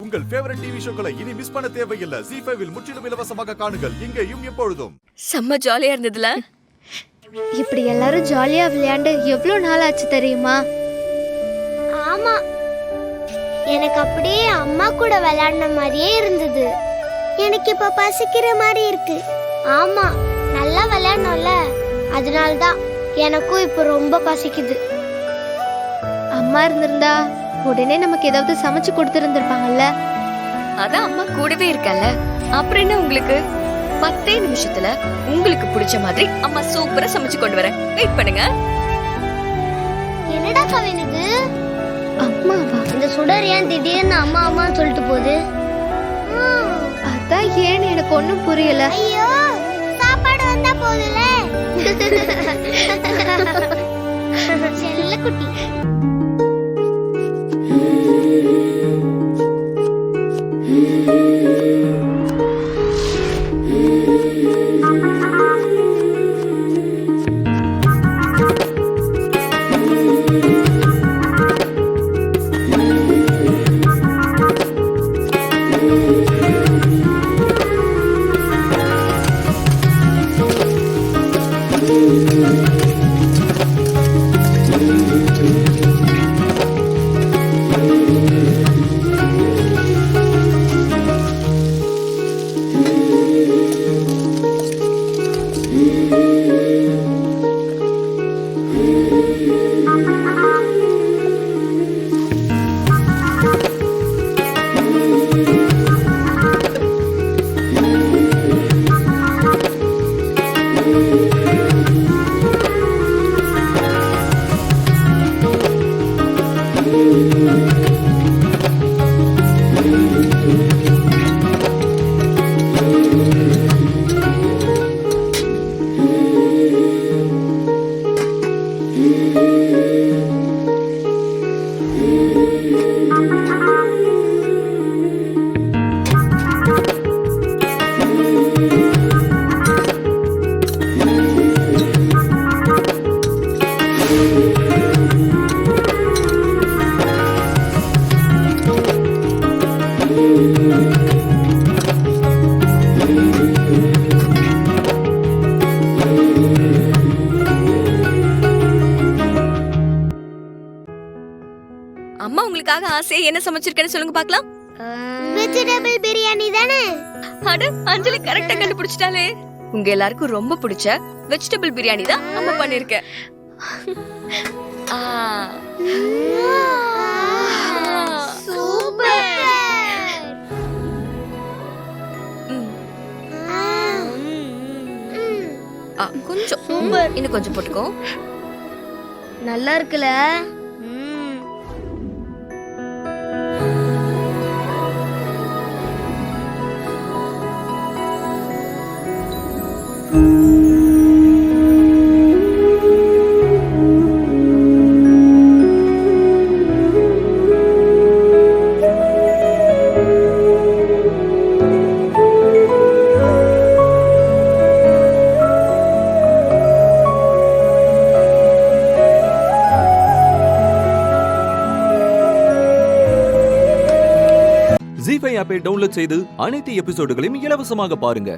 உங்கள் favourite TV ஷோக்களை இனி miss பண்ண தேவையில்லை. ZEE5 இல் முற்றிலும் இலவசமாக காணுங்கள், இங்கேயும் எப்பொழுதும். செம்ம ஜாலியா இருந்ததுல. இப்படி எல்லாரும் ஜாலியா விளையாண்டு எவ்வளவு நாள் ஆச்சு தெரியுமா? ஆமா, எனக்கு அப்படியே அம்மா கூட விளையாடின மாதிரியே இருந்தது. எனக்கு இப்ப பசிக்கிற மாதிரி இருக்கு. ஆமா, நல்லா விளையாடணும்ல, அதனால்தான் எனக்கும் இப்ப ரொம்ப பசிக்குது. அம்மா இருந்திருந்தா உடனே நமக்கு ஏதாவது சமைச்சு கொடுத்துருந்துருப்பாங்கல்ல. அதான் அம்மா கூடவே இருக்கல. அப்புறம் என்ன உங்களுக்கு 10 நிமிஷத்துல உங்களுக்கு பிடிச்ச மாதிரி அம்மா சூப்பரா சமைச்சு கொண்டு வரேன். வெயிட் பண்ணுங்க. என்னடா கவினுது? அம்மாவா? இந்த சுடர் ஏன் திடீர்னு அம்மா அம்மான்னு சொல்லிட்டு போகுது? அதான் ஏன்னு எனக்கு ஒண்ணும் புரியல. ஐயோ, சாப்பாடு வந்தா போகுதுல. செல்ல குட்டி. அம்மா உங்களுக்காக ஆசையா என்ன சமைச்சிருக்கேன்னு சொல்லுங்க பார்க்கலாம். வெஜிடபிள் பிரியாணி தானே? அட, அஞ்சலி கரெக்ட்டா கண்டுபிடிச்சிட்டாலே. உங்க எல்லாருக்கும் ரொம்ப பிடிச்ச வெஜிடபிள் பிரியாணி தான் அம்மா பண்ணிருக்கேன். சூப்பர். கொஞ்சம் இன்னும் கொஞ்சம் போட்டுக்கோ. நல்லா இருக்குல? ZEE5 ஆப்பை டவுன்லோட் செய்து அனைத்து எபிசோடுகளையும் இலவசமாக பாருங்க.